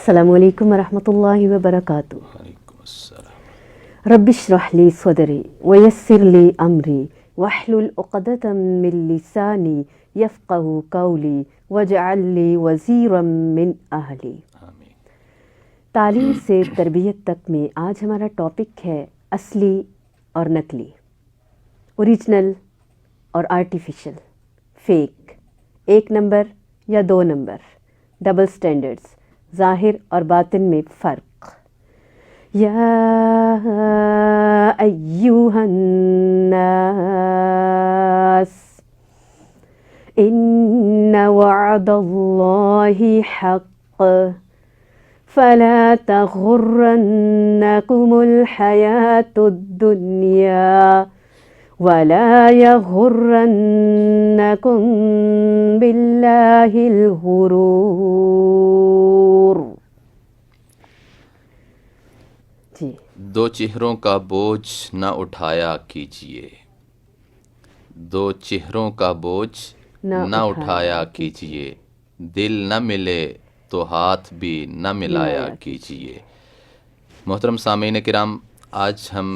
السلام علیکم ورحمۃ اللہ وبرکاتہ۔ وعلیکم السلام۔ رب اشرح لی صدری ویسر لی امری واحلل عقدۃ من لسانی یفقہوا قولی واجعل لی وزیرا من اہلی۔ آمین۔ تعلیم سے تربیت تک میں آج ہمارا ٹاپک ہے اصلی اور نقلی، اوریجنل اور آرٹیفیشل، فیک، 1 نمبر یا 2 نمبر، ڈبل سٹینڈرڈز، ظاہر اور باطن میں فرق۔ یا ایہا الناس ان وعد اللہ حق فلا تغرنکم الحیاۃ الدنیا ولا یغرنکم باللہ الغرور۔ جی، 2 چہروں کا بوجھ نہ اٹھایا کیجیے، 2 چہروں کا بوجھ نہ اٹھایا کیجیے، دل نہ ملے تو ہاتھ بھی نہ ملایا کیجیے۔ محترم سامعین کرام، آج ہم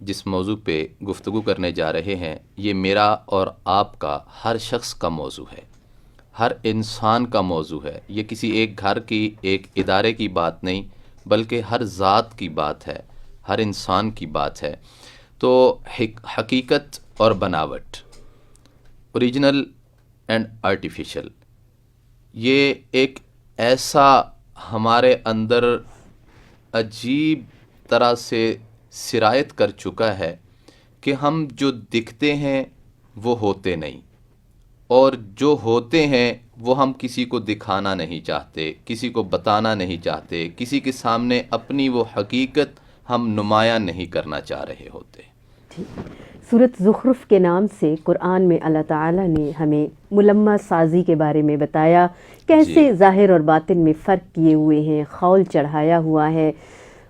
جس موضوع پہ گفتگو کرنے جا رہے ہیں یہ میرا اور آپ کا، ہر شخص کا موضوع ہے، ہر انسان کا موضوع ہے۔ یہ کسی ایک گھر کی، ایک ادارے کی بات نہیں، بلکہ ہر ذات کی بات ہے، ہر انسان کی بات ہے۔ تو حقیقت اور بناوٹ، اوریجنل اینڈ آرٹیفیشل، یہ ایک ایسا ہمارے اندر عجیب طرح سے سرایت کر چکا ہے کہ ہم جو دکھتے ہیں وہ ہوتے نہیں، اور جو ہوتے ہیں وہ ہم کسی کو دکھانا نہیں چاہتے، کسی کو بتانا نہیں چاہتے، کسی کے سامنے اپنی وہ حقیقت ہم نمایاں نہیں کرنا چاہ رہے ہوتے۔ سورۃ زخرف کے نام سے قرآن میں اللہ تعالیٰ نے ہمیں ملمہ سازی کے بارے میں بتایا، کیسے ظاہر اور باطن میں فرق کیے ہوئے ہیں، خول چڑھایا ہوا ہے۔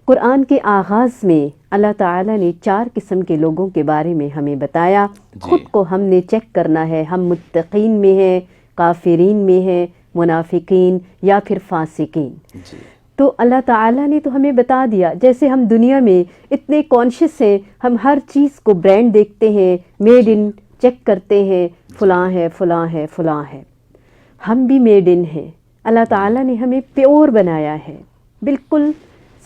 قرآن کے آغاز میں اللہ تعالیٰ نے 4 قسم کے لوگوں کے بارے میں ہمیں بتایا۔ خود کو ہم نے چیک کرنا ہے، ہم متقین میں ہیں، کافرین میں ہیں، منافقین یا پھر فاسقین۔ تو اللہ تعالیٰ نے تو ہمیں بتا دیا، جیسے ہم دنیا میں اتنے کانشیس ہیں، ہم ہر چیز کو برانڈ دیکھتے ہیں، میڈ ان چیک کرتے ہیں، فلاں ہے فلاں ہے فلاں ہے، ہم بھی میڈ ان ہیں۔ اللہ تعالیٰ نے ہمیں پیور بنایا ہے، بالکل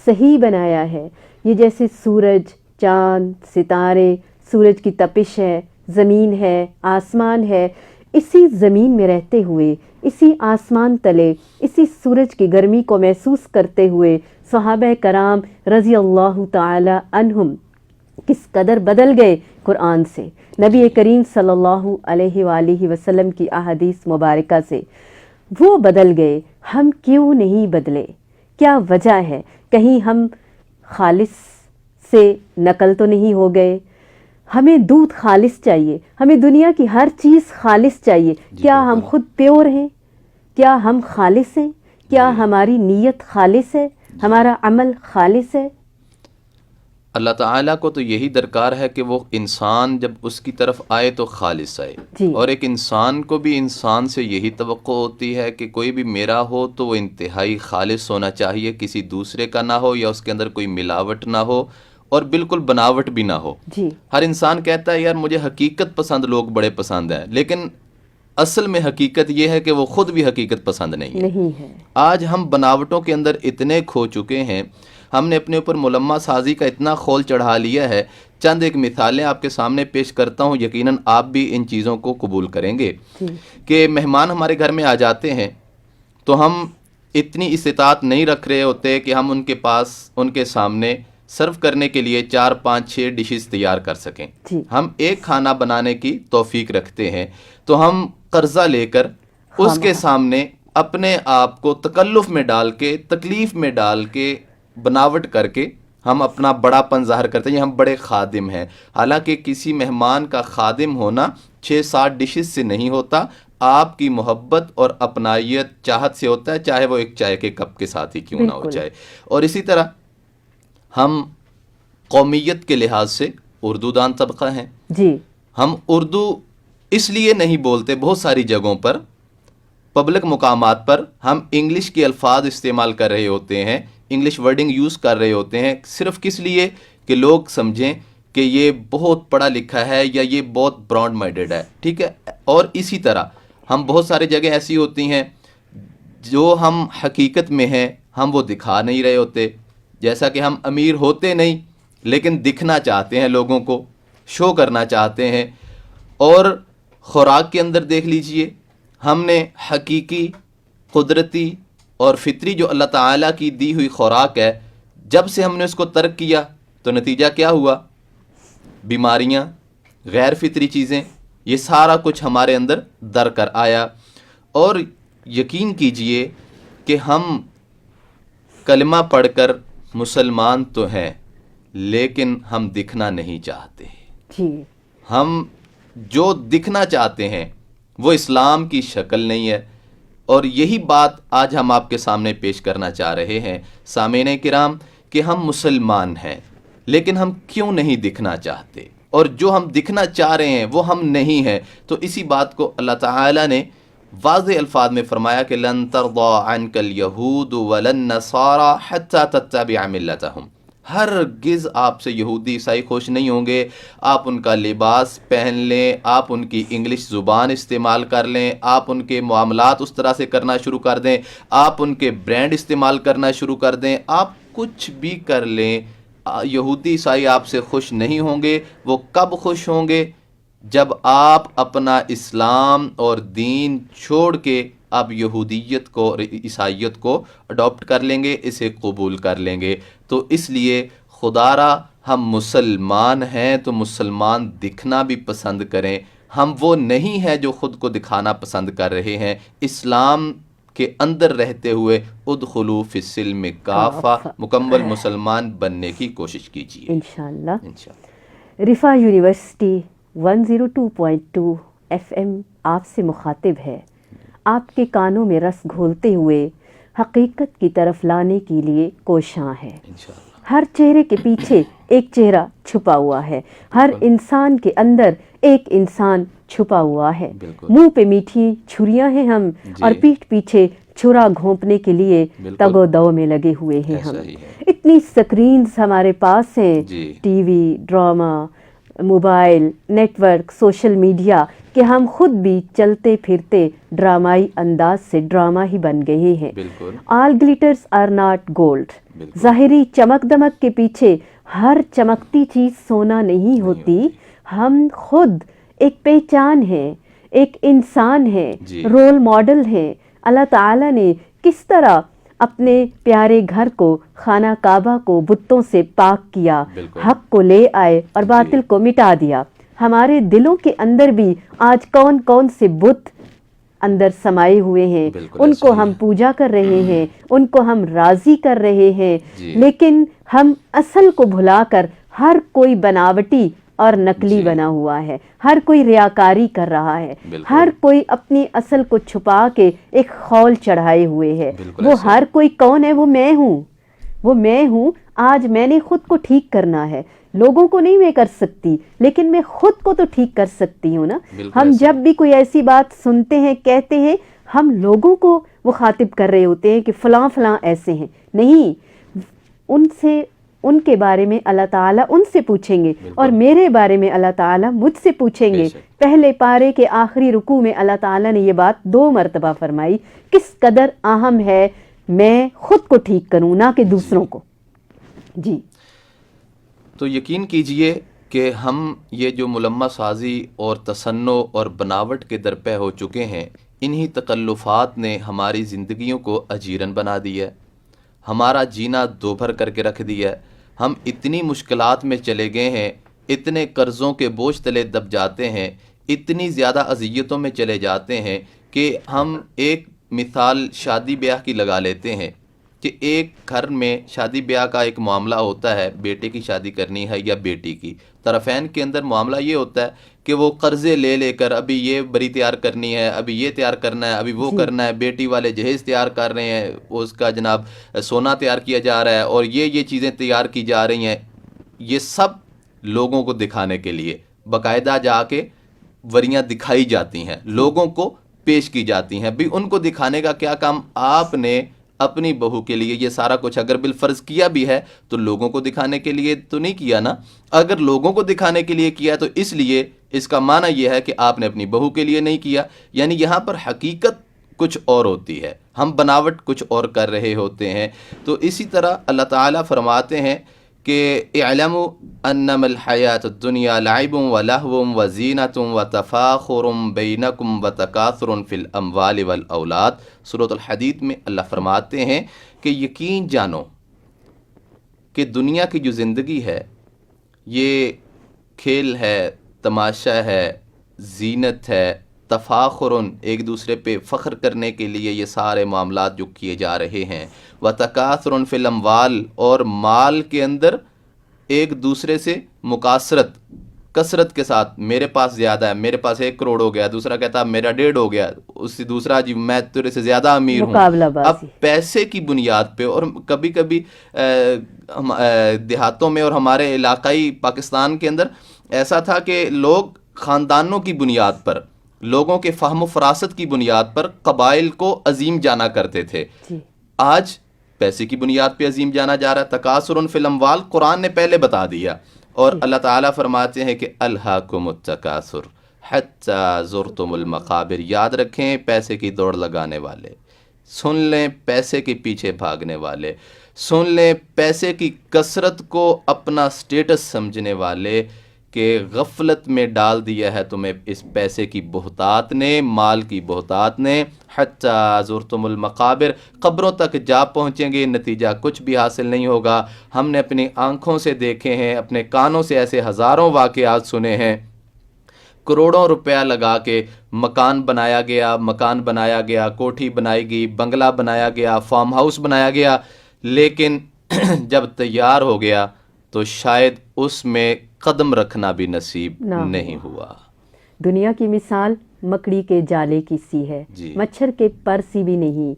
صحیح بنایا ہے۔ یہ جیسے سورج، چاند، ستارے، سورج کی تپش ہے، زمین ہے، آسمان ہے، اسی زمین میں رہتے ہوئے، اسی آسمان تلے، اسی سورج کی گرمی کو محسوس کرتے ہوئے صحابہ کرام رضی اللہ تعالی عنہم کس قدر بدل گئے قرآن سے، نبی کریم صلی اللہ علیہ وآلہ وسلم کی احادیث مبارکہ سے۔ وہ بدل گئے، ہم کیوں نہیں بدلے؟ کیا وجہ ہے؟ کہیں ہم خالص سے نقل تو نہیں ہو گئے؟ ہمیں دودھ خالص چاہیے، ہمیں دنیا کی ہر چیز خالص چاہیے، کیا ہم خود پیور ہیں؟ کیا ہم خالص ہیں؟ کیا ہماری نیت خالص ہے؟ ہمارا عمل خالص ہے؟ اللہ تعالیٰ کو تو یہی درکار ہے کہ وہ انسان جب اس کی طرف آئے تو خالص آئے، اور ایک انسان کو بھی انسان سے یہی توقع ہوتی ہے کہ کوئی بھی میرا ہو تو وہ انتہائی خالص ہونا چاہیے، کسی دوسرے کا نہ ہو یا اس کے اندر کوئی ملاوٹ نہ ہو، اور بالکل بناوٹ بھی نہ ہو۔ ہر انسان کہتا ہے یار مجھے حقیقت پسند لوگ بڑے پسند ہیں، لیکن اصل میں حقیقت یہ ہے کہ وہ خود بھی حقیقت پسند نہیں ہے۔ آج ہم بناوٹوں کے اندر اتنے کھو چکے ہیں، ہم نے اپنے اوپر ملمہ سازی کا اتنا خول چڑھا لیا ہے۔ چند ایک مثالیں آپ کے سامنے پیش کرتا ہوں، یقیناً آپ بھی ان چیزوں کو قبول کریں گے۔ کہ مہمان ہمارے گھر میں آ جاتے ہیں تو ہم اتنی استطاعت نہیں رکھ رہے ہوتے کہ ہم ان کے پاس، ان کے سامنے سرو کرنے کے لیے 4 5 6 ڈشز تیار کر سکیں۔ ہم ایک کھانا بنانے کی توفیق رکھتے ہیں تو ہم قرضہ لے کر اس کے سامنے اپنے آپ کو تکلف میں ڈال کے، تکلیف میں ڈال کے، بناوٹ کر کے ہم اپنا بڑا پن ظاہر کرتے ہیں، ہم بڑے خادم ہیں۔ حالانکہ کسی مہمان کا خادم ہونا 6 7 ڈشز سے نہیں ہوتا، آپ کی محبت اور اپنائیت چاہت سے ہوتا ہے، چاہے وہ ایک چائے کے کپ کے ساتھ ہی کیوں نہ ہو جائے۔ اور اسی طرح ہم قومیت کے لحاظ سے اردو دان طبقہ ہیں، ہم اردو اس لیے نہیں بولتے بہت ساری جگہوں پر پبلک مقامات پر ہم انگلش کے الفاظ استعمال کر رہے ہوتے ہیں، انگلش ورڈنگ یوز کر رہے ہوتے ہیں، صرف کس لیے کہ لوگ سمجھیں کہ یہ بہت پڑھا لکھا ہے یا یہ بہت براڈ مائنڈڈ ہے، ٹھیک ہے. اور اسی طرح ہم بہت ساری جگہ ایسی ہوتی ہیں جو ہم حقیقت میں ہیں ہم وہ دکھا نہیں رہے ہوتے، جیسا کہ ہم امیر ہوتے نہیں لیکن دکھنا چاہتے ہیں، لوگوں کو شو کرنا چاہتے ہیں. اور خوراک کے اندر دیکھ لیجئے، ہم نے حقیقی، قدرتی اور فطری جو اللہ تعالیٰ کی دی ہوئی خوراک ہے، جب سے ہم نے اس کو ترک کیا تو نتیجہ کیا ہوا؟ بیماریاں، غیر فطری چیزیں، یہ سارا کچھ ہمارے اندر در کر آیا. اور یقین کیجئے کہ ہم کلمہ پڑھ کر مسلمان تو ہیں لیکن ہم دکھنا نہیں چاہتے. جی، ہم جو دکھنا چاہتے ہیں وہ اسلام کی شکل نہیں ہے. اور یہی بات آج ہم آپ کے سامنے پیش کرنا چاہ رہے ہیں سامعین کرام، کہ ہم مسلمان ہیں لیکن ہم کیوں نہیں دکھنا چاہتے، اور جو ہم دکھنا چاہ رہے ہیں وہ ہم نہیں ہیں. تو اسی بات کو اللہ تعالیٰ نے واضح الفاظ میں فرمایا کہ لن ترضى عنك اليهود ولا النصارى حتى تتبع ملتهم. ہرگز آپ سے یہودی عیسائی خوش نہیں ہوں گے. آپ ان کا لباس پہن لیں، آپ ان کی انگلش زبان استعمال کر لیں، آپ ان کے معاملات اس طرح سے کرنا شروع کر دیں، آپ ان کے برانڈ استعمال کرنا شروع کر دیں، آپ کچھ بھی کر لیں، یہودی عیسائی آپ سے خوش نہیں ہوں گے. وہ کب خوش ہوں گے؟ جب آپ اپنا اسلام اور دین چھوڑ کے آپ یہودیت کو اور عیسائیت کو اڈاپٹ کر لیں گے، اسے قبول کر لیں گے. تو اس لیے خدا را ہم مسلمان ہیں تو مسلمان دکھنا بھی پسند کریں. ہم وہ نہیں ہیں جو خود کو دکھانا پسند کر رہے ہیں. اسلام کے اندر رہتے ہوئے ادخلوا فی السلم کافہ، مکمل مسلمان بننے کی کوشش کیجیے انشاءاللہ. رفا یونیورسٹی 102.2 FM آپ سے مخاطب ہے. آپ کے کانوں میں رس گھولتے ہوئے حقیقت کی طرف لانے کے لیے کوشاں ہے. ہر چہرے کے پیچھے ایک چہرہ چھپا ہوا ہے، ہر انسان کے اندر ایک انسان چھپا ہوا ہے. منہ پہ میٹھی چھریاں ہیں ہم، اور پیٹھ پیچھے چھرا گھونپنے کے لیے تگ و دو میں لگے ہوئے ہیں ہم. اتنی سکرینز ہمارے پاس ہیں، TV, drama, mobile, network, social media, کہ ہم خود بھی چلتے پھرتے ڈرامائی انداز سے ڈرامہ ہی بن گئے ہیں. آل گلیٹرز آر ناٹ گولڈ. ظاہری چمک دمک کے پیچھے ہر چمکتی چیز سونا نہیں ہوتی. ہم خود ایک پہچان ہے، ایک انسان ہے، رول ماڈل ہے. اللہ تعالیٰ نے کس طرح اپنے پیارے گھر کو، خانہ کعبہ کو بتوں سے پاک کیا، حق کو لے آئے اور باطل کو مٹا دیا. ہمارے دلوں کے اندر بھی آج کون کون سے بت اندر سمائے ہوئے ہیں، ان کو ہم پوجا کر رہے ہیں، ان کو ہم راضی کر رہے ہیں. لیکن ہم اصل کو بھلا کر ہر کوئی بناوٹی اور نقلی بنا ہوا ہے، ہر کوئی ریاکاری کر رہا ہے، ہر کوئی اپنی اصل کو چھپا کے ایک خول چڑھائے ہوئے ہے. وہ ہر کوئی کون ہے؟ وہ میں ہوں، وہ میں ہوں. آج میں نے خود کو ٹھیک کرنا ہے. لوگوں کو نہیں میں کر سکتی، لیکن میں خود کو تو ٹھیک کر سکتی ہوں نا. ہم جب بھی کوئی ایسی بات سنتے ہیں، کہتے ہیں، ہم لوگوں کو مخاطب کر رہے ہوتے ہیں کہ فلاں فلاں ایسے ہیں. نہیں، ان سے، ان کے بارے میں اللہ تعالیٰ ان سے پوچھیں گے، اور میرے بارے میں اللہ تعالیٰ مجھ سے پوچھیں گے. پہلے پارے کے آخری رکوع میں اللہ تعالیٰ نے یہ بات 2 مرتبہ فرمائی، کس قدر اہم ہے میں خود کو ٹھیک کروں، نہ کہ دوسروں کو. جی، تو یقین کیجئے کہ ہم یہ جو ملمہ سازی اور تصنع اور بناوٹ کے درپے ہو چکے ہیں، انہی تکلفات نے ہماری زندگیوں کو اجیرن بنا دیا ہے، ہمارا جینا دوبھر کر کے رکھ دیا ہے. ہم اتنی مشکلات میں چلے گئے ہیں، اتنے قرضوں کے بوجھ تلے دب جاتے ہیں، اتنی زیادہ اذیتوں میں چلے جاتے ہیں کہ ہم ایک مثال شادی بیاہ کی لگا لیتے ہیں کہ ایک گھر میں شادی بیاہ کا ایک معاملہ ہوتا ہے، بیٹے کی شادی کرنی ہے یا بیٹی کی. طرفین کے اندر معاملہ یہ ہوتا ہے کہ وہ قرضے لے لے کر ابھی یہ بری تیار کرنی ہے، ابھی یہ تیار کرنا ہے، ابھی وہ کرنا ہے. بیٹی والے جہیز تیار کر رہے ہیں، اس کا جناب سونا تیار کیا جا رہا ہے، اور یہ چیزیں تیار کی جا رہی ہیں. یہ سب لوگوں کو دکھانے کے لیے باقاعدہ جا کے وریاں دکھائی جاتی ہیں، لوگوں کو پیش کی جاتی ہیں. بھی ان کو دکھانے کا کیا کام؟ آپ نے اپنی بہو کے لیے یہ سارا کچھ اگر بالفرض کیا بھی ہے تو لوگوں کو دکھانے کے لیے تو نہیں کیا نا. اگر لوگوں کو دکھانے کے لیے کیا تو اس لیے اس کا معنی یہ ہے کہ آپ نے اپنی بہو کے لیے نہیں کیا. یعنی یہاں پر حقیقت کچھ اور ہوتی ہے، ہم بناوٹ کچھ اور کر رہے ہوتے ہیں. تو اسی طرح اللہ تعالیٰ فرماتے ہیں کہ اعلموا انما الحیات الدنیا لعب ولہو وزینۃ وتفاخر بینکم وتکاثر فی الاموال والاولاد. سورۃ الحدید میں اللہ فرماتے ہیں کہ یقین جانو کہ دنیا کی جو زندگی ہے یہ کھیل ہے، تماشا ہے، زینت ہے، تفاخر، ایک دوسرے پہ فخر کرنے کے لیے یہ سارے معاملات جو کیے جا رہے ہیں. وتکاثر فی الاموال، اور مال کے اندر ایک دوسرے سے مکاثرت، کثرت کے ساتھ، میرے پاس زیادہ ہے، میرے پاس 1 کروڑ ہو گیا، دوسرا کہتا میرا 1.5 ہو گیا، اس سے دوسرا جی میں تیرے سے زیادہ امیر ہوں. اب پیسے کی بنیاد پہ، اور کبھی کبھی دیہاتوں میں اور ہمارے علاقائی پاکستان کے اندر ایسا تھا کہ لوگ خاندانوں کی بنیاد پر، لوگوں کے فہم و فراست کی بنیاد پر قبائل کو عظیم جانا کرتے تھے. آج پیسے کی بنیاد پہ عظیم جانا جا رہا ہے. تکاثر فی الاموال قرآن نے پہلے بتا دیا، اور اللہ تعالیٰ فرماتے ہیں کہ الہاکم التکاثر حتی زرتم المقابر. یاد رکھیں، پیسے کی دوڑ لگانے والے سن لیں، پیسے کے پیچھے بھاگنے والے سن لیں، پیسے کی کثرت کو اپنا سٹیٹس سمجھنے والے، کہ غفلت میں ڈال دیا ہے تمہیں اس پیسے کی بہتات نے، مال کی بہتات نے. حتی زرتم المقابر، قبروں تک جا پہنچیں گے، نتیجہ کچھ بھی حاصل نہیں ہوگا. ہم نے اپنی آنکھوں سے دیکھے ہیں، اپنے کانوں سے ایسے ہزاروں واقعات سنے ہیں. کروڑوں روپیہ لگا کے مکان بنایا گیا، کوٹھی بنائی گئی، بنگلہ بنایا گیا، فارم ہاؤس بنایا گیا، لیکن جب تیار ہو گیا تو شاید اس میں قدم رکھنا بھی نصیب نہیں ہوا. دنیا کی مثال مکڑی کے جالے کی سی ہے، مچھر کے پر سی بھی نہیں،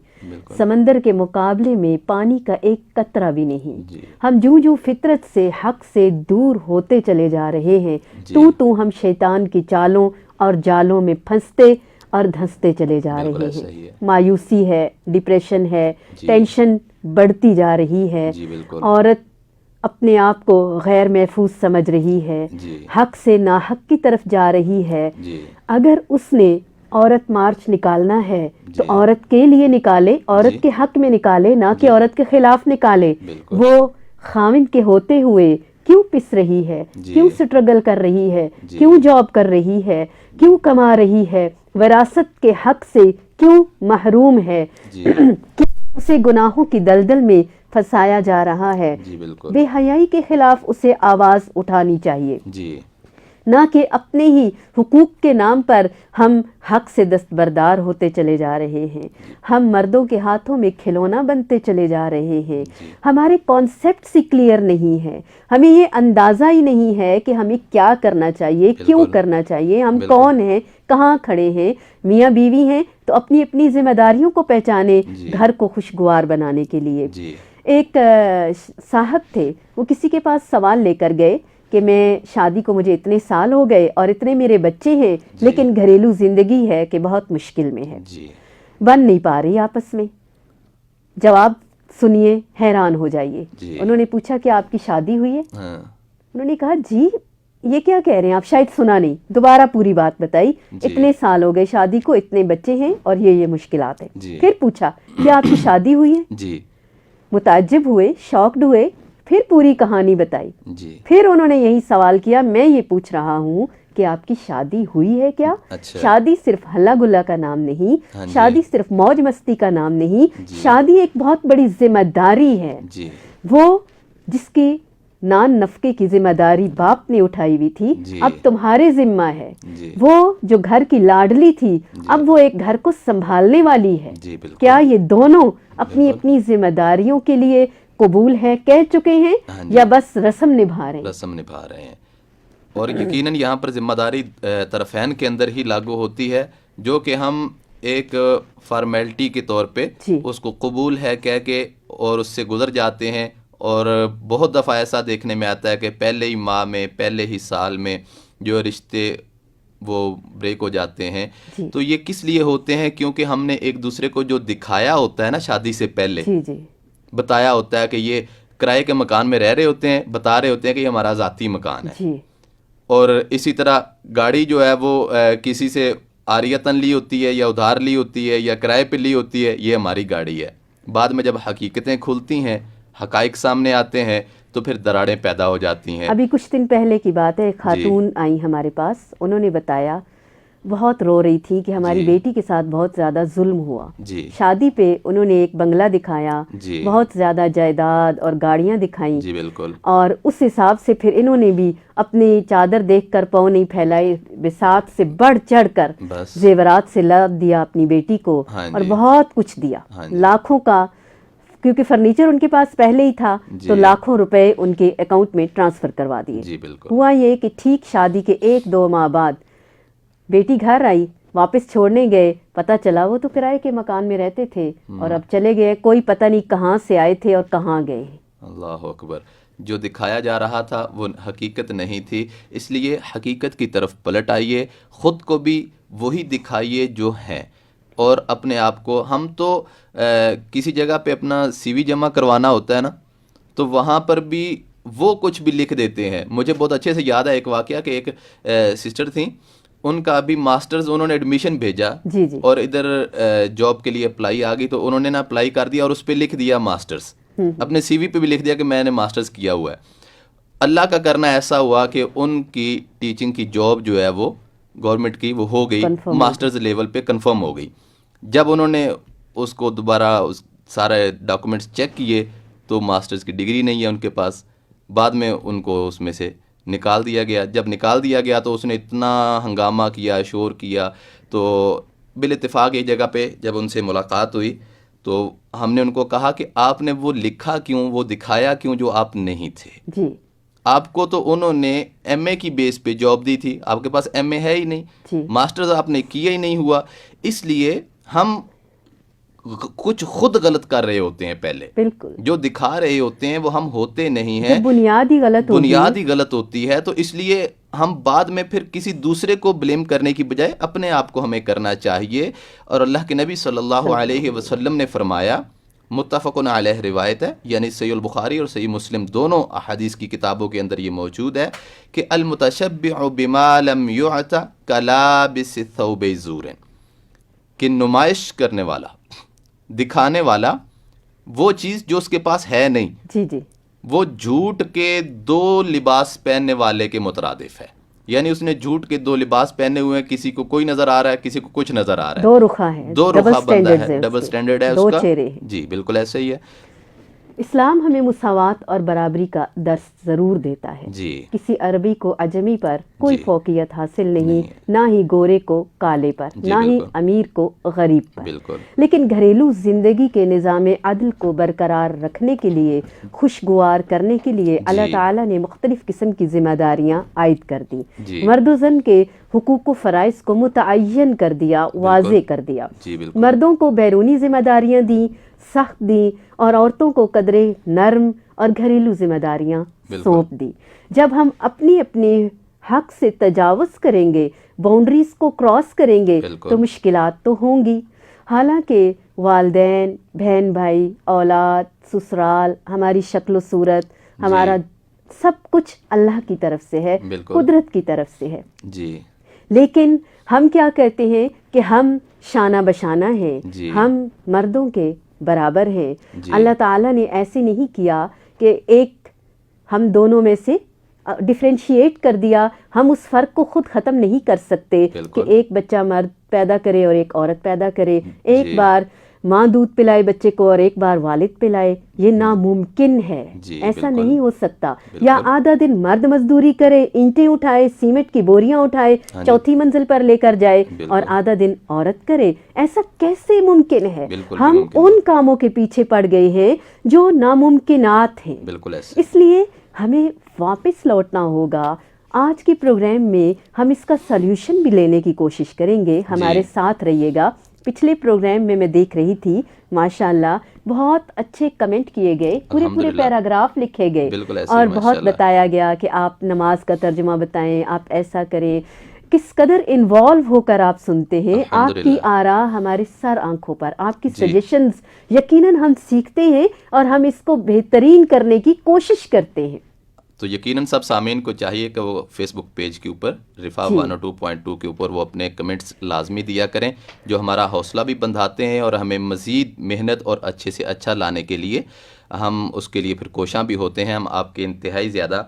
سمندر کے مقابلے میں پانی کا ایک قطرہ بھی نہیں. ہم جو فطرت سے، حق سے دور ہوتے چلے جا رہے ہیں، تو ہم شیطان کی چالوں اور جالوں میں پھنستے اور دھنستے چلے جا رہے ہیں. مایوسی ہے، ڈپریشن ہے، ٹینشن بڑھتی جا رہی ہے. عورت اپنے آپ کو غیر محفوظ سمجھ رہی ہے، حق سے ناحق کی طرف جا رہی ہے. اگر اس نے عورت مارچ نکالنا ہے تو عورت کے لیے نکالے، عورت کے حق میں نکالے، نہ کہ عورت کے خلاف نکالے. وہ خاوند کے ہوتے ہوئے کیوں پس رہی ہے، کیوں سٹرگل کر رہی ہے، کیوں جاب کر رہی ہے، کیوں کما رہی ہے، وراثت کے حق سے کیوں محروم ہے، اسے گناہوں کی دلدل میں پھنسایا جا رہا ہے. بے حیائی کے خلاف اسے آواز اٹھانی چاہیے، نہ کہ اپنے ہی حقوق کے نام پر ہم حق سے دستبردار ہوتے چلے جا رہے ہیں. ہم مردوں کے ہاتھوں میں کھلونا بنتے چلے جا رہے ہیں. ہمارے کانسیپٹس ہی کلیئر نہیں ہے، ہمیں یہ اندازہ ہی نہیں ہے کہ ہمیں کیا کرنا چاہیے، کیوں کرنا چاہیے، ہم کون ہیں، کہاں کھڑے ہیں. میاں بیوی ہیں تو اپنی اپنی ذمہ داریوں کو پہچانے گھر کو خوشگوار بنانے کے لیے. ایک صاحب تھے، وہ کسی کے پاس سوال لے کر گئے کہ میں شادی کو مجھے اتنے سال ہو گئے اور اتنے میرے بچے ہیں، لیکن گھریلو زندگی ہے کہ بہت مشکل میں ہے، بن نہیں پا رہی آپس میں. جواب سنیے، حیران ہو جائیے. انہوں نے پوچھا کہ آپ کی شادی ہوئی ہے؟ انہوں نے کہا جی یہ کیا کہہ رہے ہیں آپ، شاید سنا نہیں. دوبارہ پوری بات بتائی، اتنے سال ہو گئے شادی کو، اتنے بچے ہیں اور یہ مشکلات ہیں. پھر پوچھا کہ آپ کی شادی ہوئی ہے؟ متعجب ہوئے، شاکڈ ہوئے. پھر پوری کہانی بتائی. پھر انہوں نے یہی سوال کیا، میں یہ پوچھ رہا ہوں کہ آپ کی شادی ہوئی ہے کیا؟ شادی صرف ہلا گلا کا نام نہیں، شادی صرف موج مستی کا نام نہیں، شادی ایک بہت بڑی ذمہ داری ہے. وہ جس کی نان نفقے کی ذمہ داری باپ نے اٹھائی ہوئی تھی، اب تمہارے ذمہ ہے. وہ جو گھر کی لاڈلی تھی، اب وہ ایک گھر کو سنبھالنے والی ہے. کیا یہ دونوں اپنی اپنی ذمہ داریوں کے لیے قبول ہے، کہہ چکے ہیں، یا بس رسم نبھا رہے ہیں؟ اور یقیناً یہاں پر ذمہ داری طرفین کے اندر ہی لاگو ہوتی ہے، جو کہ ہم ایک فارمیلٹی کے طور پہ اس کو قبول ہے کہہ کے اور اس سے گزر جاتے ہیں. اور بہت دفعہ ایسا دیکھنے میں آتا ہے کہ پہلے ہی ماہ میں، پہلے ہی سال میں جو رشتے وہ بریک ہو جاتے ہیں تو یہ کس لیے ہوتے ہیں؟ کیونکہ ہم نے ایک دوسرے کو جو دکھایا ہوتا ہے نا شادی سے پہلے، بتایا ہوتا ہے کہ یہ کرائے کے مکان میں رہ رہے ہوتے ہیں، بتا رہے ہوتے ہیں کہ یہ ہمارا ذاتی مکان ہے، اور اسی طرح گاڑی جو ہے وہ کسی سے عاریتاً لی ہوتی ہے یا ادھار لی ہوتی ہے یا کرائے پہ لی ہوتی ہے، یہ ہماری گاڑی ہے۔ بعد میں جب حقیقتیں کھلتی ہیں، حقائق سامنے آتے ہیں تو پھر دراڑیں پیدا ہو جاتی ہیں۔ ابھی کچھ دن پہلے کی بات ہے، خاتون آئی ہمارے پاس، انہوں نے بتایا، بہت رو رہی تھی کہ ہماری بیٹی کے ساتھ بہت زیادہ ظلم ہوا۔ شادی پہ انہوں نے ایک بنگلہ دکھایا، بہت زیادہ جائیداد اور گاڑیاں دکھائیں، بالکل، اور اس حساب سے پھر انہوں نے بھی اپنی چادر دیکھ کر پاؤں نہیں پھیلائے، بساط سے بڑھ چڑھ کر زیورات سے لاد دیا اپنی بیٹی کو، اور بہت کچھ دیا، لاکھوں کا، کیونکہ فرنیچر ان کے پاس پہلے ہی تھا تو لاکھوں روپے ان کے اکاؤنٹ میں ٹرانسفر کروا دیے۔ ہوا یہ کہ ٹھیک شادی کے 1-2 ماہ بعد بیٹی گھر آئی، واپس چھوڑنے گئے، پتہ چلا وہ تو کرائے کے مکان میں رہتے تھے اور اب چلے گئے، کوئی پتہ نہیں کہاں سے آئے تھے اور کہاں گئے۔ اللہ اکبر، جو دکھایا جا رہا تھا وہ حقیقت نہیں تھی، اس لیے حقیقت کی طرف پلٹ آئیے، خود کو بھی وہی دکھائیے جو ہے، اور اپنے آپ کو، ہم تو کسی جگہ پہ اپنا سی وی جمع کروانا ہوتا ہے نا، تو وہاں پر بھی وہ کچھ بھی لکھ دیتے ہیں۔ مجھے بہت اچھے سے یاد ہے ایک واقعہ کہ ایک سسٹر تھیں، ان کا ابھی ماسٹرز، انہوں نے ایڈمیشن بھیجا اور ادھر جاب کے لیے اپلائی آ گئی تو انہوں نے نا اپلائی کر دیا اور اس پہ لکھ دیا ماسٹرز، اپنے سی وی پہ بھی لکھ دیا کہ میں نے ماسٹرز کیا ہوا ہے۔ اللہ کا کرنا ایسا ہوا کہ ان کی ٹیچنگ کی جاب جو ہے وہ گورنمنٹ کی وہ ہو گئی، ماسٹرز لیول پہ کنفرم ہو گئی۔ جب انہوں نے اس کو دوبارہ سارے ڈاکومنٹس چیک کیے تو ماسٹرز کی ڈگری نہیں ہے ان کے پاس، بعد میں ان کو اس میں سے نکال دیا گیا۔ جب نکال دیا گیا تو اس نے اتنا ہنگامہ کیا، شور کیا، تو بالاتفاق ایک جگہ پہ جب ان سے ملاقات ہوئی تو ہم نے ان کو کہا کہ آپ نے وہ لکھا کیوں، وہ دکھایا کیوں جو آپ نہیں تھے؟ آپ کو تو انہوں نے ایم اے کی بیس پہ جاب دی تھی، آپ کے پاس ایم اے ہے ہی نہیں، ماسٹرز آپ نے کیا ہی نہیں ہوا، اس لیے ہم کچھ خود غلط کر رہے ہوتے ہیں پہلے، بالکل جو دکھا رہے ہوتے ہیں وہ ہم ہوتے نہیں ہیں، بنیاد ہی غلط ہوتی ہے، تو اس لیے ہم بعد میں پھر کسی دوسرے کو بلیم کرنے کی بجائے اپنے آپ کو ہمیں کرنا چاہیے۔ اور اللہ کے نبی صلی اللہ علیہ وسلم نے فرمایا، متفقن علیہ روایت ہے، یعنی صحیح البخاری اور صحیح مسلم دونوں احادیث کی کتابوں کے اندر یہ موجود ہے کہ المتشبع بما لم یعط کلابس ثوب زور، کہ نمائش کرنے والا، دکھانے والا وہ چیز جو اس کے پاس ہے نہیں، وہ جھوٹ کے 2 لباس پہننے والے کے مترادف ہے، یعنی اس نے جھوٹ کے 2 لباس پہنے ہوئے ہیں، کسی کو کوئی نظر آ رہا ہے، کسی کو کچھ نظر آ رہا ہے، 2 رخا ہے، 2 رخا بندہ ہے، ڈبل سٹینڈرڈ ہے اس کا، جی بالکل ایسے ہی ہے۔ اسلام ہمیں مساوات اور برابری کا درس ضرور دیتا ہے، کسی عربی کو عجمی پر کوئی فوقیت حاصل نہیں، نہ ہی گورے کو کالے پر، نہ ہی امیر کو غریب پر، لیکن گھریلو زندگی کے نظام عدل کو برقرار رکھنے کے لیے، خوشگوار کرنے کے لیے اللہ تعالیٰ نے مختلف قسم کی ذمہ داریاں عائد کر دی، مرد و زن کے حقوق و فرائض کو متعین کر دیا، واضح کر دیا، مردوں کو بیرونی ذمہ داریاں دیں، سخت دی، اور عورتوں کو قدرے نرم اور گھریلو ذمہ داریاں سونپ دی۔ جب ہم اپنی حق سے تجاوز کریں گے، باؤنڈریز کو کراس کریں گے تو مشکلات تو ہوں گی، حالانکہ والدین، بہن بھائی، اولاد، سسرال، ہماری شکل و صورت، ہمارا سب کچھ اللہ کی طرف سے ہے، قدرت کی طرف سے ہے، لیکن ہم کیا کہتے ہیں کہ ہم شانہ بشانہ ہیں، ہم مردوں کے برابر ہیں۔ اللہ تعالیٰ نے ایسے نہیں کیا کہ ایک ہم دونوں میں سے ڈیفرینشیٹ کر دیا، ہم اس فرق کو خود ختم نہیں کر سکتے کہ ایک بچہ مرد پیدا کرے اور ایک عورت پیدا کرے، ایک بار ماں دودھ پلائے بچے کو اور ایک بار والد پلائے، یہ ناممکن ہے، ایسا نہیں ہو سکتا۔ یا آدھا دن مرد مزدوری کرے، اینٹیں اٹھائے، سیمنٹ کی بوریاں اٹھائے، 4تھی منزل پر لے کر جائے، اور آدھا دن عورت کرے، ایسا کیسے ممکن ہے؟ ہم ان کاموں کے پیچھے پڑ گئے ہیں جو ناممکنات ہیں، اس لیے ہمیں واپس لوٹنا ہوگا۔ آج کے پروگرام میں ہم اس کا سلیوشن بھی لینے کی کوشش کریں گے، ہمارے ساتھ رہیے گا۔ پچھلے پروگرام میں میں دیکھ رہی تھی، ماشاءاللہ بہت اچھے کمنٹ کیے گئے، پورے پیراگراف لکھے گئے، اور بہت بتایا گیا کہ آپ نماز کا ترجمہ بتائیں، آپ ایسا کریں۔ کس قدر انوالو ہو کر آپ سنتے ہیں. آپ کی آرا ہمارے سر آنکھوں پر, آپ کی سجیشنز یقیناً ہم سیکھتے ہیں اور ہم اس کو بہترین کرنے کی کوشش کرتے ہیں. تو یقیناً سب سامعین کو چاہیے کہ وہ فیس بک پیج کے اوپر رفا 102.2 کے اوپر وہ اپنے کمنٹس لازمی دیا کریں, جو ہمارا حوصلہ بھی بندھاتے ہیں اور ہمیں مزید محنت اور اچھے سے اچھا لانے کے لیے ہم اس کے لیے پھر کوشاں بھی ہوتے ہیں. ہم آپ کے انتہائی زیادہ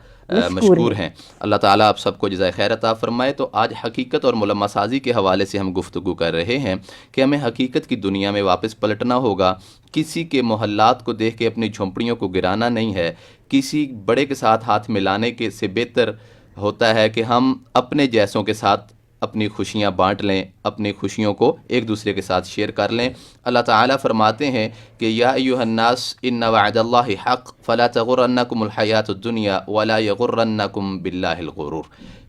مشکور ہیں. اللہ تعالیٰ آپ سب کو جزائے خیر عطا فرمائے. تو آج حقیقت اور ملمہ سازی کے حوالے سے ہم گفتگو کر رہے ہیں کہ ہمیں حقیقت کی دنیا میں واپس پلٹنا ہوگا. کسی کے محلات کو دیکھ کے اپنی جھونپڑیوں کو گرانا نہیں ہے. کسی بڑے کے ساتھ ہاتھ ملانے کے سے بہتر ہوتا ہے کہ ہم اپنے جیسوں کے ساتھ اپنی خوشیاں بانٹ لیں, اپنی خوشیوں کو ایک دوسرے کے ساتھ شیئر کر لیں. اللہ تعالیٰ فرماتے ہیں کہ یا ایھا الناس ان وعد اللہ حق فلا تغرنکم الحیات الدنیا ولا یغرنکم باللہ الغرور,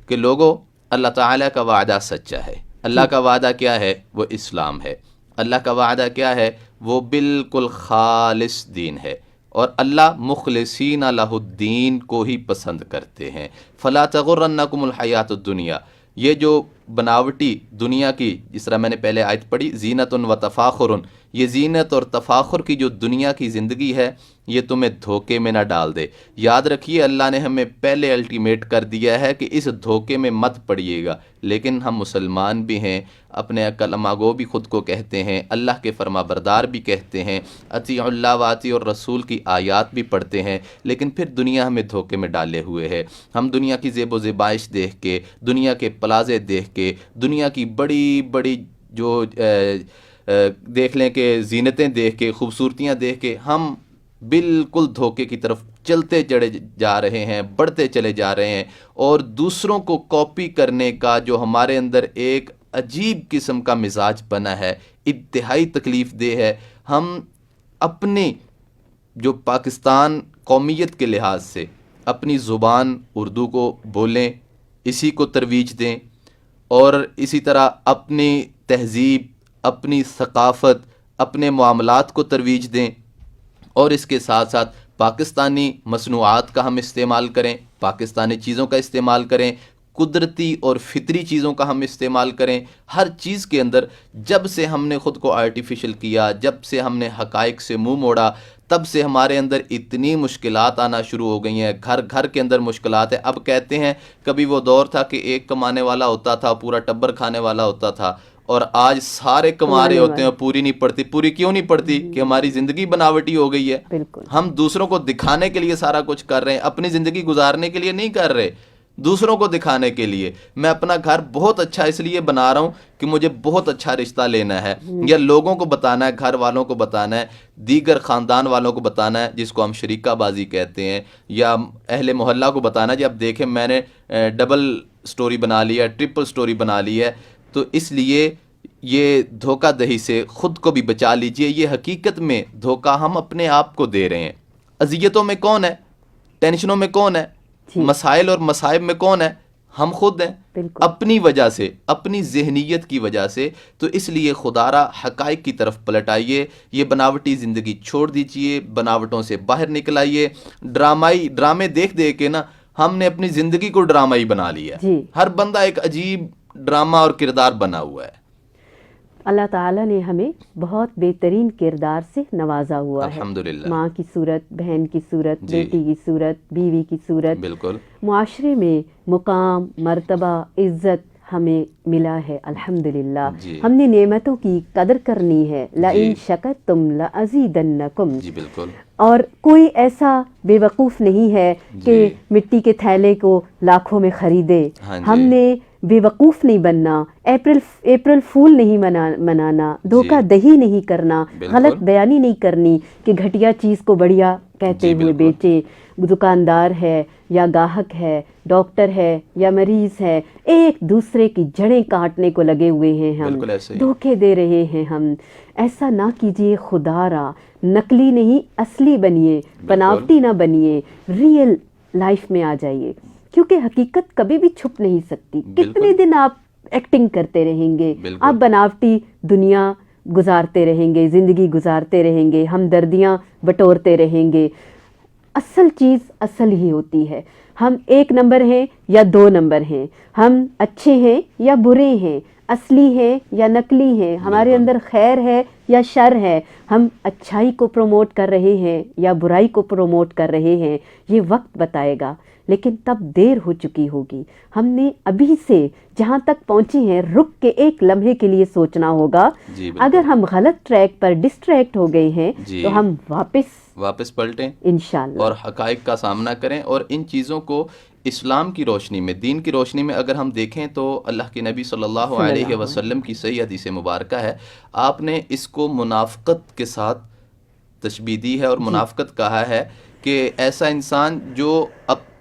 کہ لوگوں اللہ تعالیٰ کا وعدہ سچا ہے. اللہ کا وعدہ کیا ہے؟ وہ اسلام ہے. اللہ کا وعدہ کیا ہے؟ وہ بالکل خالص دین ہے, اور اللہ مخلصین لہ الدین کو ہی پسند کرتے ہیں. فلا تغرنکم الحیات الدنیا, یہ جو بناوٹی دنیا کی, جس طرح میں نے پہلے آیت پڑھی, زینت و تفاخر, یہ زینت اور تفاخر کی جو دنیا کی زندگی ہے یہ تمہیں دھوکے میں نہ ڈال دے. یاد رکھیے اللہ نے ہمیں پہلے الٹیمیٹ کر دیا ہے کہ اس دھوکے میں مت پڑیے گا. لیکن ہم مسلمان بھی ہیں, اپنے کلمہ گو بھی خود کو کہتے ہیں, اللہ کے فرما بردار بھی کہتے ہیں, اطیعوا اللہ و اطیعوا الرسول کی آیات بھی پڑھتے ہیں, لیکن پھر دنیا ہمیں دھوکے میں ڈالے ہوئے ہے. ہم دنیا کی زیب و زیبائش دیکھ کے, دنیا کے پلازے دیکھ کے, دنیا کی بڑی بڑی جو دیکھ لیں کہ زینتیں دیکھ کے, خوبصورتیاں دیکھ کے ہم بالکل دھوکے کی طرف چلتے چڑھے جا رہے ہیں, بڑھتے چلے جا رہے ہیں. اور دوسروں کو کاپی کرنے کا جو ہمارے اندر ایک عجیب قسم کا مزاج بنا ہے, انتہائی تکلیف دہ ہے. ہم اپنی جو پاکستان قومیت کے لحاظ سے اپنی زبان اردو کو بولیں, اسی کو ترویج دیں, اور اسی طرح اپنی تہذیب, اپنی ثقافت, اپنے معاملات کو ترویج دیں, اور اس کے ساتھ ساتھ پاکستانی مصنوعات کا ہم استعمال کریں, پاکستانی چیزوں کا استعمال کریں, قدرتی اور فطری چیزوں کا ہم استعمال کریں. ہر چیز کے اندر جب سے ہم نے خود کو آرٹیفیشل کیا, جب سے ہم نے حقائق سے منہ موڑا, تب سے ہمارے اندر اتنی مشکلات آنا شروع ہو گئی ہیں. گھر گھر کے اندر مشکلات ہیں. اب کہتے ہیں کبھی وہ دور تھا کہ ایک کمانے والا ہوتا تھا, پورا ٹبر کھانے والا ہوتا تھا, اور آج سارے کما رہے ہوتے ہیں, پوری نہیں پڑتی. پوری کیوں نہیں پڑتی؟ کہ ہماری زندگی بناوٹی ہو گئی ہے. ہم دوسروں کو دکھانے کے لیے سارا کچھ کر رہے ہیں, اپنی زندگی گزارنے کے لیے نہیں کر رہے, دوسروں کو دکھانے کے لیے. میں اپنا گھر بہت اچھا اس لیے بنا رہا ہوں کہ مجھے بہت اچھا رشتہ لینا ہے, یا لوگوں کو بتانا ہے, گھر والوں کو بتانا ہے, دیگر خاندان والوں کو بتانا ہے, جس کو ہم شریکہ بازی کہتے ہیں, یا اہل محلہ کو بتانا ہے جی اب دیکھیں میں نے ڈبل سٹوری بنا لی ہے, ٹرپل سٹوری بنا لی ہے. تو اس لیے یہ دھوکہ دہی سے خود کو بھی بچا لیجئے. یہ حقیقت میں دھوکہ ہم اپنے آپ کو دے رہے ہیں. اذیتوں میں کون ہے؟ ٹینشنوں میں کون ہے؟ مسائل اور مصائب میں کون ہے؟ ہم خود ہیں, اپنی وجہ سے, اپنی ذہنیت کی وجہ سے. تو اس لیے خدارا حقائق کی طرف پلٹ آئیے, یہ بناوٹی زندگی چھوڑ دیجئے, بناوٹوں سے باہر نکل آئیے. ڈرامے دیکھ دیکھ کے نا ہم نے اپنی زندگی کو ڈرامائی بنا لیا ہے. ہر بندہ ایک عجیب ڈرامہ اور کردار بنا ہوا ہے. اللہ تعالیٰ نے ہمیں بہت بہترین کردار سے نوازا ہوا ہے. الحمدللہ. ماں کی صورت, بہن کی صورت, بیٹی کی صورت, بیوی کی صورت. بالکل. معاشرے میں مقام, مرتبہ, عزت ہمیں ملا ہے الحمدللہ. ہم نے نعمتوں کی قدر کرنی ہے. لَإِن شَكَرْتُمْ لَأَزِيدَنَّكُمْ. جی بالکل. اور کوئی ایسا بے وقوف نہیں ہے کہ مٹی کے تھیلے کو لاکھوں میں خریدے. ہم نے بے وقوف نہیں بننا, اپریل فول نہیں منانا, دھوکہ دہی نہیں کرنا, غلط بیانی نہیں کرنی کہ گھٹیا چیز کو بڑھیا کہتے ہوئے بیچے. دکاندار ہے یا گاہک ہے, ڈاکٹر ہے یا مریض ہے, ایک دوسرے کی جڑیں کاٹنے کو لگے ہوئے ہیں. ہم دھوکے دے رہے ہیں. ہم ایسا نہ کیجئے خدارا. نقلی نہیں اصلی بنیے, بناوٹی نہ بنیے, ریئل لائف میں آ جائیے, کیونکہ حقیقت کبھی بھی چھپ نہیں سکتی. کتنے دن آپ ایکٹنگ کرتے رہیں گے, آپ بناوٹی دنیا گزارتے رہیں گے, زندگی گزارتے رہیں گے, ہمدردیاں بٹورتے رہیں گے. اصل چیز اصل ہی ہوتی ہے. ہم 1 نمبر ہیں یا 2 نمبر ہیں، ہم اچھے ہیں یا برے ہیں، اصلی ہیں یا نقلی ہیں، ہمارے اندر خیر ہے یا شر ہے، ہم اچھائی کو پروموٹ کر رہے ہیں یا برائی کو پروموٹ کر رہے ہیں، یہ وقت بتائے گا. لیکن تب دیر ہو چکی ہوگی. ہم نے ابھی سے جہاں تک پہنچے ہیں رک کے ایک لمحے کے لیے سوچنا ہوگا. اگر ہم غلط ٹریک پر ڈسٹریکٹ ہو گئے ہیں تو ہم واپس پلٹیں انشاءاللہ اور حقائق کا سامنا کریں. اور ان چیزوں کو اسلام کی روشنی میں، دین کی روشنی میں اگر ہم دیکھیں تو اللہ کے نبی صلی اللہ علیہ وسلم کی صحیح حدیث مبارکہ ہے، آپ نے اس کو منافقت کے ساتھ تشبیہ دی ہے اور منافقت کہا ہے کہ ایسا انسان جو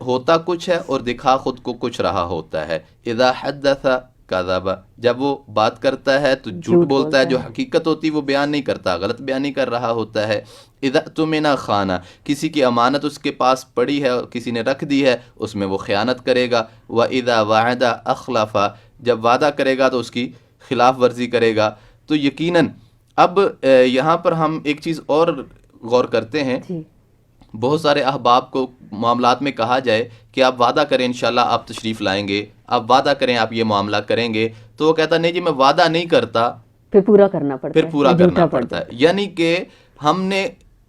ہوتا کچھ ہے اور دکھا خود کو کچھ رہا ہوتا ہے. اذا حدث کذب، جب وہ بات کرتا ہے تو جھوٹ بولتا ہے، جو حقیقت ہوتی وہ بیان نہیں کرتا، غلط بیان نہیں کر رہا ہوتا ہے. اذا اؤتمن خان، کسی کی امانت اس کے پاس پڑی ہے اور کسی نے رکھ دی ہے، اس میں وہ خیانت کرے گا. واذا وعد اخلف، جب وعدہ کرے گا تو اس کی خلاف ورزی کرے گا. تو یقیناً اب یہاں پر ہم ایک چیز اور غور کرتے ہیں. بہت سارے احباب کو معاملات میں کہا جائے کہ آپ وعدہ کریں انشاءاللہ آپ تشریف لائیں گے، آپ وعدہ کریں آپ یہ معاملہ کریں گے، تو وہ کہتا نہیں جی میں وعدہ نہیں کرتا، پھر پورا کرنا پڑتا ہے. یعنی کہ ہم نے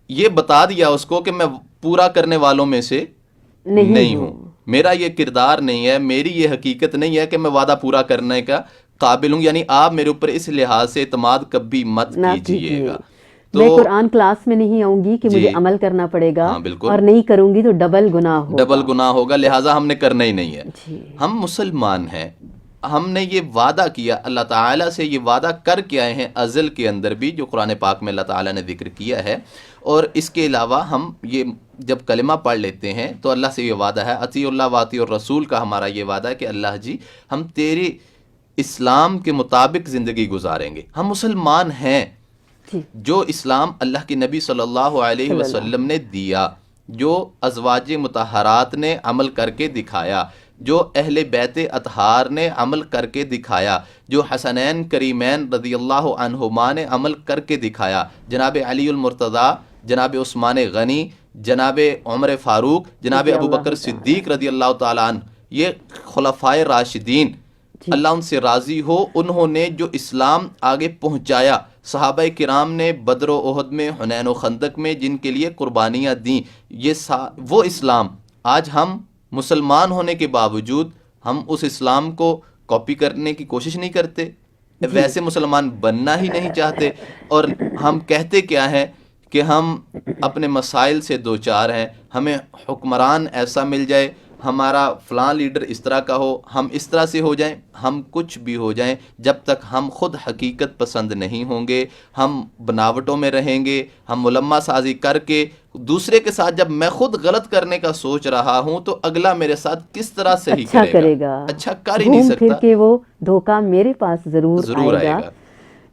یہ بتا دیا اس کو کہ میں پورا کرنے والوں میں سے نہیں ہوں، میرا یہ کردار نہیں ہے، میری یہ حقیقت نہیں ہے کہ میں وعدہ پورا کرنے کا قابل ہوں. یعنی آپ میرے اوپر اس لحاظ سے اعتماد کبھی مت کیجیے گا. میں قرآن کلاس میں نہیں آؤں گی کہ مجھے عمل کرنا پڑے گا، اور نہیں کروں گی تو ڈبل گناہ ہوگا، لہٰذا ہم نے کرنا ہی نہیں ہے. ہم مسلمان ہیں، ہم نے یہ وعدہ کیا اللہ تعالیٰ سے، یہ وعدہ کر کے آئے ہیں ازل کے اندر بھی، جو قرآن پاک میں اللہ تعالیٰ نے ذکر کیا ہے. اور اس کے علاوہ ہم یہ جب کلمہ پڑھ لیتے ہیں تو اللہ سے یہ وعدہ ہے، اطیع اللہ واطیع الرسول کا ہمارا یہ وعدہ ہے کہ اللہ جی ہم تیرے اسلام کے مطابق زندگی گزاریں گے. ہم مسلمان ہیں. جو اسلام اللہ کے نبی صلی اللہ علیہ وسلم نے دیا، جو ازواج مطہرات نے عمل کر کے دکھایا، جو اہل بیت اطہار نے عمل کر کے دکھایا، جو حسنین کریمین رضی اللہ عنہما نے عمل کر کے دکھایا، جناب علی المرتضیٰ، جناب عثمان غنی، جناب عمر فاروق، جناب ابو بکر صدیق رضی اللہ تعالیٰ عنہ، یہ خلفائے راشدین اللہ ان سے راضی ہو، انہوں نے جو اسلام آگے پہنچایا، صحابہ کرام نے بدر و احد میں، حنین و خندق میں جن کے لیے قربانیاں دیں، یہ وہ اسلام آج ہم مسلمان ہونے کے باوجود ہم اس اسلام کو کاپی کرنے کی کوشش نہیں کرتے، ویسے مسلمان بننا ہی نہیں چاہتے. اور ہم کہتے کیا ہیں کہ ہم اپنے مسائل سے دوچار ہیں، ہمیں حکمران ایسا مل جائے، ہمارا فلاں لیڈر اس طرح کا ہو، ہم اس طرح سے ہو جائیں، ہم کچھ بھی ہو جائیں، جب تک ہم خود حقیقت پسند نہیں ہوں گے، ہم بناوٹوں میں رہیں گے، ہم ملمہ سازی کر کے دوسرے کے ساتھ، جب میں خود غلط کرنے کا سوچ رہا ہوں تو اگلا میرے ساتھ کس طرح صحیح کرے گا؟ اچھا کر ہی نہیں سکتا. پھر کہ وہ دھوکہ میرے پاس ضرور آئے گا.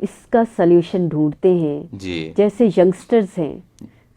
اس کا سلیوشن ڈھونڈتے ہیں. جیسے ینگسٹرز ہیں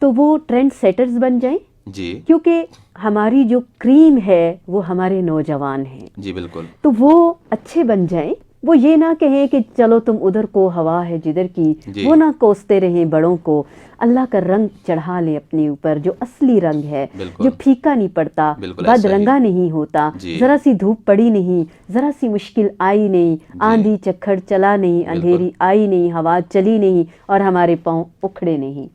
تو وہ ٹرینڈ سیٹرز بن جائیں، کیونکہ ہماری جو کریم ہے وہ ہمارے نوجوان ہیں. جی بالکل. تو وہ اچھے بن جائیں، وہ یہ نہ کہیں کہ چلو تم ادھر کو ہوا ہے جدھر کی، وہ نہ کوستے رہیں بڑوں کو. اللہ کا رنگ چڑھا لیں اپنے اوپر، جو اصلی رنگ ہے، جو پھیکا نہیں پڑتا، بد رنگا نہیں ہوتا، ذرا سی دھوپ پڑی نہیں، ذرا سی مشکل آئی نہیں، آندھی چکھڑ چلا نہیں، اندھیری آئی نہیں، ہوا چلی نہیں اور ہمارے پاؤں اکھڑے نہیں.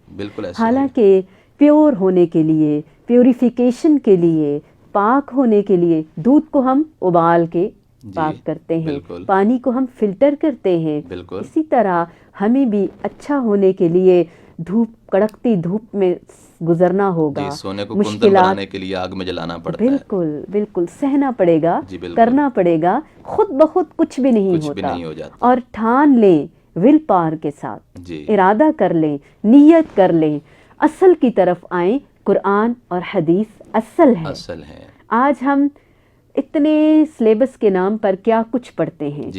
حالانکہ پیور ہونے کے لیے، پیوریفیکیشن کے لیے، پاک ہونے کے لیے دودھ کو ہم ابال کے پاک کرتے ہیں، پانی کو ہم فلٹر کرتے ہیں. اسی طرح ہمیں بھی اچھا ہونے کے لیے دھوپ، کڑکتی دھوپ میں گزرنا ہوگا، سونے کو کندن بنانے کے لیے آگ میں جلانا پڑتا ہے. بالکل سہنا پڑے گا، کرنا پڑے گا. خود بخود کچھ بھی نہیں ہوتا. اور ٹھان لیں ول پاور کے ساتھ، ارادہ کر لیں، نیت کر لیں، اصل کی طرف آئیں. قرآن اور حدیث اصل ہے. آج ہم اتنے سلیبس کے نام پر کیا کچھ پڑھتے ہیں،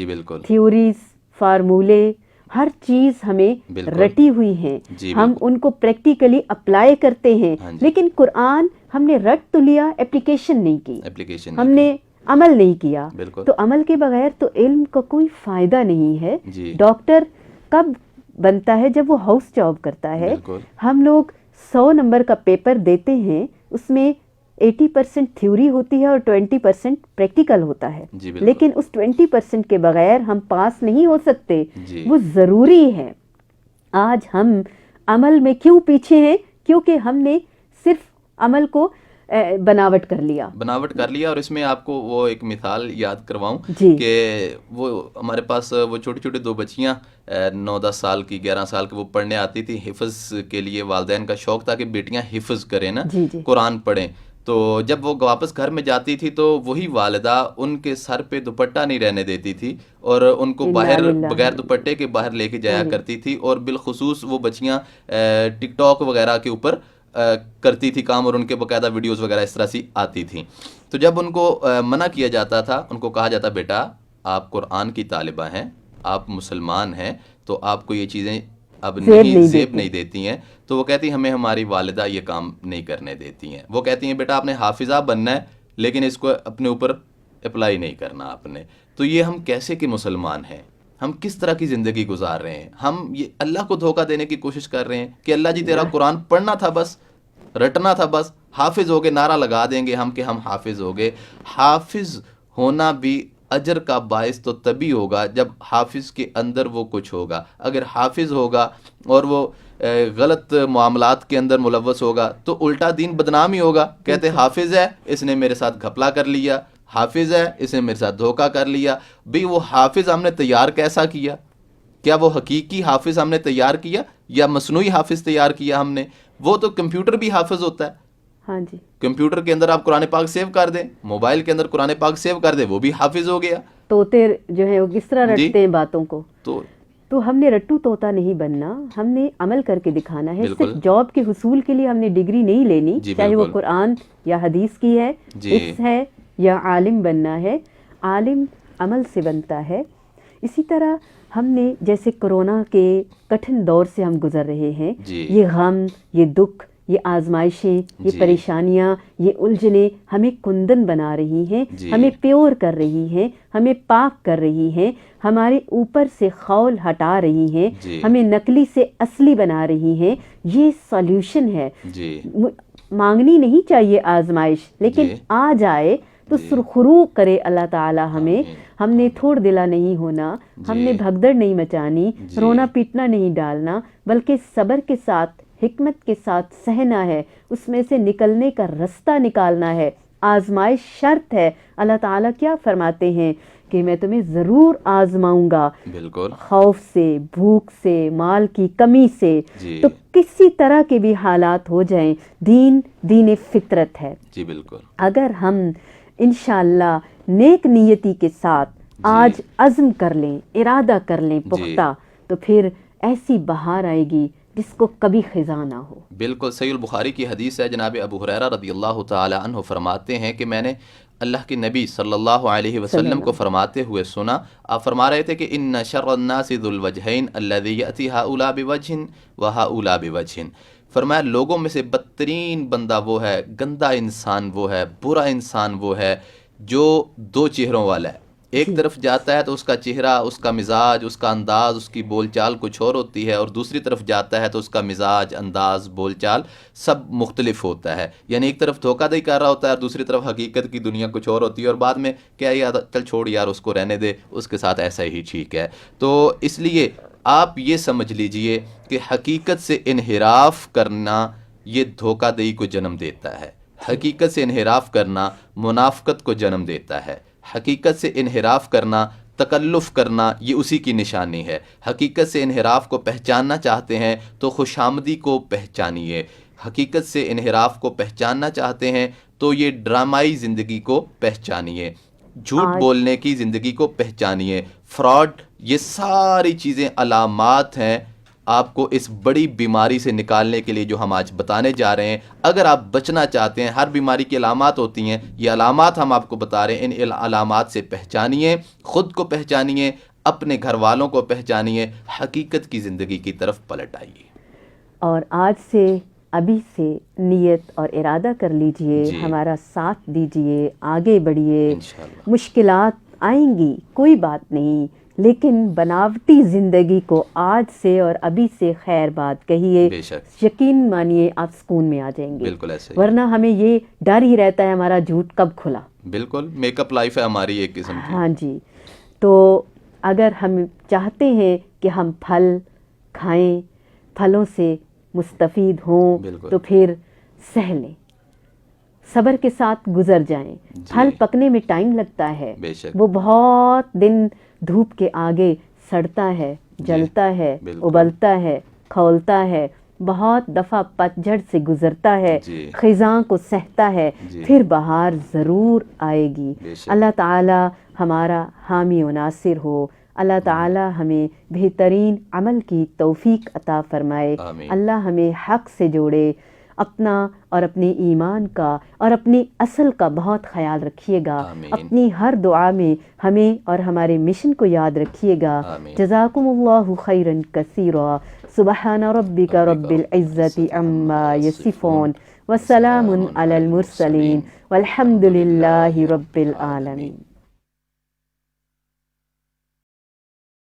تھیوریز، فارمولے، ہر چیز ہمیں رٹی ہوئی ہیں، ہم ان کو پریکٹیکلی اپلائی کرتے ہیں. لیکن قرآن ہم نے رٹ تو لیا، اپلیکیشن نہیں کی، ہم نے عمل نہیں کیا. تو عمل کے بغیر تو علم کا کوئی فائدہ نہیں ہے. ڈاکٹر کب بنتا ہے؟ جب وہ ہاؤس جاب کرتا ہے. ہم لوگ 100 نمبر کا پیپر دیتے ہیں، اس میں 80% تھیوری ہوتی ہے اور 20% پریکٹیکل ہوتا ہے، لیکن اس 20% کے بغیر ہم پاس نہیں ہو سکتے، وہ ضروری ہے۔ آج ہم عمل میں کیوں پیچھے ہیں؟ کیونکہ ہم نے صرف عمل کو بناوٹ کر لیا۔ اور اس میں آپ کو وہ ایک مثال یاد کرواؤں کہ وہ ہمارے پاس وہ چھوٹی چھوٹی 2 بچیاں 9-10 سال کی 11 سال کی وہ پڑھنے آتی تھی، حفظ کے لیے والدین کا شوق تھا کہ بیٹیاں حفظ کریں نا، قرآن پڑھیں۔ تو جب وہ واپس گھر میں جاتی تھی تو وہی والدہ ان کے سر پہ دوپٹہ نہیں رہنے دیتی تھی اور ان کو باہر بغیر دوپٹے کے باہر لے کے جایا کرتی تھی، اور بالخصوص وہ بچیاں ٹک ٹاک وغیرہ کے اوپر کرتی تھی کام، اور ان کے باقاعدہ ویڈیوز وغیرہ اس طرح سے آتی تھیں۔ تو جب ان کو منع کیا جاتا تھا، ان کو کہا جاتا بیٹا آپ قرآن کی طالبہ ہیں، آپ مسلمان ہیں، تو آپ کو یہ چیزیں اب زیب نہیں دیتی ہیں، تو وہ کہتی ہمیں ہماری والدہ یہ کام نہیں کرنے دیتی ہیں۔ وہ کہتی ہیں بیٹا آپ نے حافظہ بننا ہے لیکن اس کو اپنے اوپر اپلائی نہیں کرنا آپ نے۔ تو یہ ہم کیسے کہ مسلمان ہیں؟ ہم کس طرح کی زندگی گزار رہے ہیں؟ ہم یہ اللہ کو دھوکہ دینے کی کوشش کر رہے ہیں کہ اللہ جی تیرا قرآن پڑھنا تھا، بس رٹنا تھا، بس حافظ ہو گئے، نعرہ لگا دیں گے ہم کہ ہم حافظ ہو گئے۔ حافظ ہونا بھی اجر کا باعث تو تبھی ہوگا جب حافظ کے اندر وہ کچھ ہوگا۔ اگر حافظ ہوگا اور وہ غلط معاملات کے اندر ملوث ہوگا تو الٹا دین بدنام ہی ہوگا۔ کہتے حافظ ہے اس نے میرے ساتھ گھپلا کر لیا، حافظ ہے اس نے میرے ساتھ دھوکہ کر لیا۔ بھئی وہ حافظ ہم نے تیار کیسا کیا؟ کیا وہ حقیقی حافظ ہم نے تیار کیا یا مصنوعی حافظ تیار کیا ہم نے؟ وہ تو کمپیوٹر بھی حافظ ہوتا ہے۔ ہاں جی، کمپیوٹر کے اندر آپ قرآن پاک سیو کر دیں، موبائل کے اندر قرآن پاک سیو کر دیں، وہ بھی حافظ ہو گیا۔ طوطے جو ہیں وہ کس طرح رٹتے ہیں باتوں کو، تو ہم نے رٹو طوطا نہیں بننا، ہم نے عمل کر کے دکھانا ہے۔ صرف جاب کے حصول کے لیے ہم نے ڈگری نہیں لینی، چاہے وہ قرآن یا حدیث کی ہے، حفظ ہے یا عالم بننا ہے۔ عالم عمل سے بنتا ہے۔ اسی طرح ہم نے جیسے کرونا کے کٹھن دور سے ہم گزر رہے ہیں، یہ غم، یہ دکھ، یہ آزمائشیں، یہ پریشانیاں، یہ الجھنیں ہمیں کندن بنا رہی ہیں، ہمیں پیور کر رہی ہیں، ہمیں پاک کر رہی ہیں، ہمارے اوپر سے خول ہٹا رہی ہیں، ہمیں نقلی سے اصلی بنا رہی ہیں۔ یہ سولوشن ہے۔ مانگنی نہیں چاہیے آزمائش، لیکن آ جائے تو سرخرو کرے اللہ تعالی ہمیں۔ ہم نے تھوڑ دلا نہیں ہونا، ہم نے بھگدڑ نہیں مچانی، رونا پیٹنا نہیں ڈالنا، بلکہ صبر کے ساتھ، حکمت کے ساتھ سہنا ہے، اس میں سے نکلنے کا رستہ نکالنا ہے۔ آزمائش شرط ہے۔ اللہ تعالیٰ کیا فرماتے ہیں کہ میں تمہیں ضرور آزماؤں گا، بالکل، خوف سے، بھوک سے، مال کی کمی سے۔ تو کسی طرح کے بھی حالات ہو جائیں، دین فطرت ہے۔ جی بالکل۔ اگر ہم انشاءاللہ نیک نیتی کے ساتھ آج عزم کر لیں، ارادہ کر لیں پختہ، تو پھر ایسی بہار آئے گی جس کو کبھی خزاں نہ ہو۔ بالکل صحیح البخاری کی حدیث ہے، جناب ابو ہریرہ رضی اللہ تعالی عنہ فرماتے ہیں کہ میں نے اللہ کے نبی صلی اللہ علیہ وسلم کو فرماتے ہوئے سنا، آپ فرما رہے تھے کہ ان شر الناس ذو الوجہین الذی یأتی ہؤلاء بوجہ وہؤلاء بوجہ۔ فرمایا لوگوں میں سے بدترین بندہ وہ ہے، گندا انسان وہ ہے، برا انسان وہ ہے جو 2 چہروں والا ہے۔ ایک طرف جاتا ہے تو اس کا چہرہ، اس کا مزاج، اس کا انداز، اس کی بول چال کچھ اور ہوتی ہے، اور دوسری طرف جاتا ہے تو اس کا مزاج، انداز، بول چال سب مختلف ہوتا ہے۔ یعنی ایک طرف دھوکہ دہی کر رہا ہوتا ہے اور دوسری طرف حقیقت کی دنیا کچھ اور ہوتی ہے، اور بعد میں کیا یار چل چھوڑ یار اس کو رہنے دے، اس کے ساتھ ایسا ہی ٹھیک ہے۔ تو اس لیے آپ یہ سمجھ لیجئے کہ حقیقت سے انحراف کرنا یہ دھوکہ دہی کو جنم دیتا ہے۔ حقیقت سے انحراف کرنا منافقت کو جنم دیتا ہے۔ حقیقت سے انحراف کرنا، تکلف کرنا، یہ اسی کی نشانی ہے۔ حقیقت سے انحراف کو پہچاننا چاہتے ہیں تو خوشامدی کو پہچانیے۔ حقیقت سے انحراف کو پہچاننا چاہتے ہیں تو یہ ڈرامائی زندگی کو پہچانیے، جھوٹ بولنے کی زندگی کو پہچانیے، فراڈ، یہ ساری چیزیں علامات ہیں آپ کو اس بڑی بیماری سے نکالنے کے لیے جو ہم آج بتانے جا رہے ہیں۔ اگر آپ بچنا چاہتے ہیں، ہر بیماری کی علامات ہوتی ہیں، یہ علامات ہم آپ کو بتا رہے ہیں، ان علامات سے پہچانیے، خود کو پہچانیے، اپنے گھر والوں کو پہچانیے، حقیقت کی زندگی کی طرف پلٹ آئیے۔ اور آج سے، ابھی سے نیت اور ارادہ کر لیجئے، ہمارا ساتھ دیجئے، آگے بڑھیے۔ مشکلات آئیں گی، کوئی بات نہیں، لیکن بناوٹی زندگی کو آج سے اور ابھی سے خیر بات کہیے، بے شک، یقین مانیے آپ سکون میں آ جائیں گے، بالکل ایسے ہی، ورنہ ہمیں یہ ڈر ہی رہتا ہے ہمارا جھوٹ کب کھلا۔ بالکل میک اپ لائف ہے ہماری ایک قسم کی۔ ہاں جی، تو اگر ہم چاہتے ہیں کہ ہم پھل کھائیں، پھلوں سے مستفید ہوں، بالکل، تو پھر سہ لیں، صبر کے ساتھ گزر جائیں۔ پھل پکنے میں ٹائم لگتا ہے، بے شک، وہ بہت دن دھوپ کے آگے سڑتا ہے، جلتا ہے، بالکل، ابلتا ہے، کھولتا ہے، بہت دفعہ پتجھڑ سے گزرتا ہے، جی، خزاں کو سہتا ہے، جی، پھر بہار ضرور آئے گی۔ بے شک، اللہ تعالی ہمارا حامی و ناصر ہو، اللہ تعالی ہمیں بہترین عمل کی توفیق عطا فرمائے، آمین، اللہ ہمیں حق سے جوڑے، اپنا اور اپنے ایمان کا اور اپنی اصل کا بہت خیال رکھیے گا، آمین، اپنی ہر دعا میں ہمیں اور ہمارے مشن کو یاد رکھیے گا۔ آمین، جزاکم اللہ خیرا کثیرا، سبحان ربک رب العزت عما یصفون وسلام علی المرسلین والحمد للہ رب العالمین۔